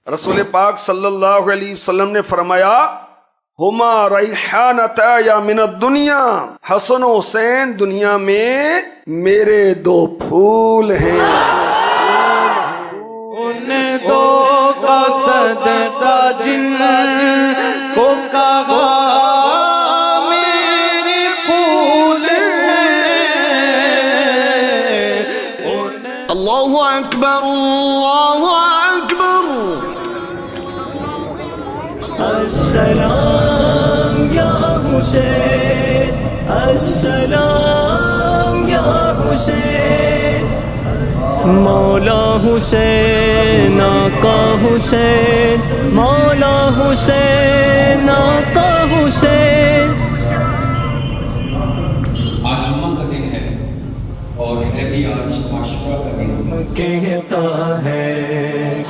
رسول پاک صلی اللہ علیہ وسلم نے فرمایا ہما ریحانتا من الدنیا، حسن و حسین دنیا میں میرے دو پھول ہیں۔ ان دو کا صدقہ جن کو کہا میرے پھول ہیں۔ اللہ اکبر اللہ اکبر۔ السلام یا حسین، السلام یا حسین، مولا حسین آقا حسین، مولا حسین آقا حسین۔ آج جمعہ کا دن ہے اور ہے بھی آج عاشورہ کا دن۔ کہتا ہے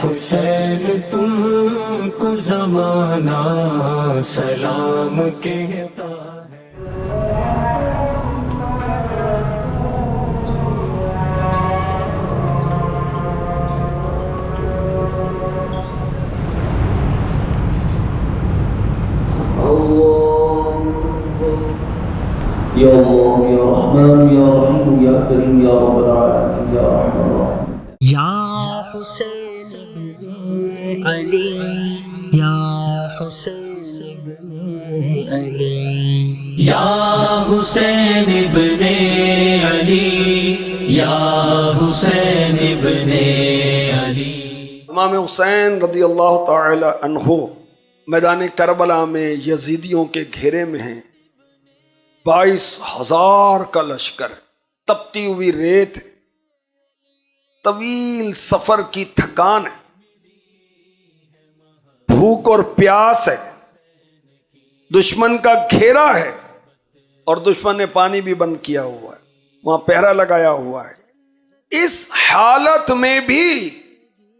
حسین تم کو زمانہ سلام کہتا ہے۔ یا اللہ یا رحمان یا رحیم یا کریم یا رب العالمین یا رحمان الرحیم۔ یا حسین ابن علی، یا حسین ابن علی، یا حسین ابن علی، یا حسین ابن علی۔ امام حسین رضی اللہ تعالی عنہ میدان کربلا میں یزیدیوں کے گھیرے میں ہیں۔ 22,000 کا لشکر، تپتی ہوئی ریت، طویل سفر کی تھکان ہے، بھوک اور پیاس ہے، دشمن کا گھیرا ہے اور دشمن نے پانی بھی بند کیا ہوا ہے، وہاں پہرا لگایا ہوا ہے۔ اس حالت میں بھی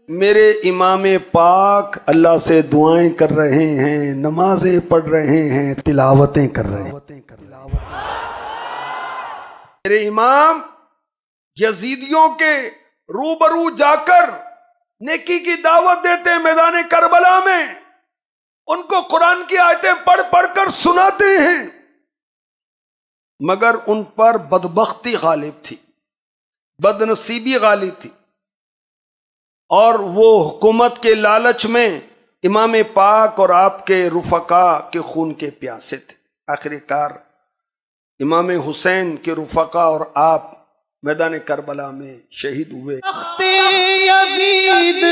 میرے امام پاک اللہ سے دعائیں کر رہے ہیں، نمازیں پڑھ رہے ہیں، تلاوتیں کر رہے ہیں۔ میرے امام یزیدیوں کے روبرو جا کر نیکی کی دعوت دیتے ہیں میدان کربلا میں، ان کو قرآن کی آیتیں پڑھ پڑھ کر سناتے ہیں، مگر ان پر بدبختی غالب تھی، بدنصیبی غالب تھی، اور وہ حکومت کے لالچ میں امام پاک اور آپ کے رفقا کے خون کے پیاسے تھے۔ آخر کار امام حسین کے رفقا اور آپ میدان کربلا میں شہید ہوئے۔ تخت یزید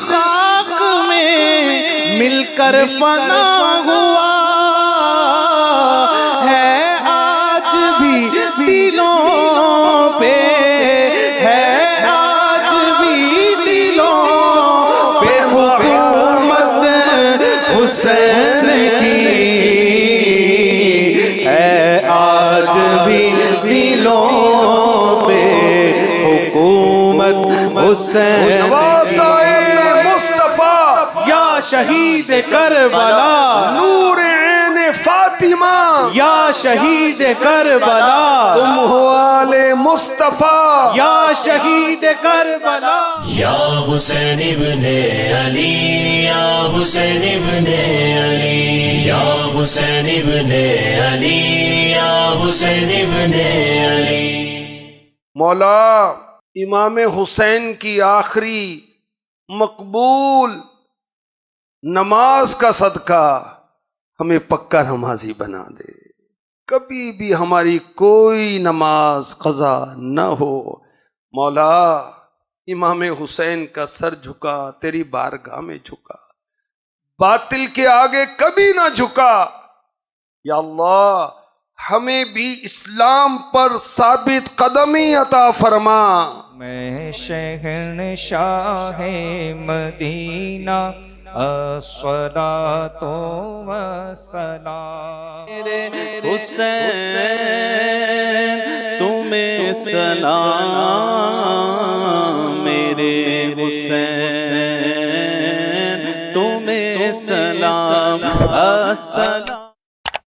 خاک میں مل کر فنا ہوا ہے، آج بھی دلوں پہ ہے، آج بھی دلوں پہ حکومت حسین کی ہے، آج بھی دلوں پہ حکومت حسین نواسائے مصطفیٰ یا شہید کربلا، نور عین فاطمہ یا شہید کربلا، تم ہو آل مصطفیٰ یا شہید کربلا۔ یا حسین ابن علی، یا حسین ابن علی، یا حسین ابن علی، یا حسین ابن علی۔ مولا امام حسین کی آخری مقبول نماز کا صدقہ ہمیں پکا نمازی بنا دے، کبھی بھی ہماری کوئی نماز قضا نہ ہو۔ مولا امام حسین کا سر جھکا، تیری بارگاہ میں جھکا، باطل کے آگے کبھی نہ جھکا۔ یا اللہ ہمیں بھی اسلام پر ثابت قدمی عطا فرما۔ میں شہنشاہ مدینہ الصلاۃ والسلام۔ میرے حسین تمہیں سلام، میرے حسین تمہیں سلام، السلام۔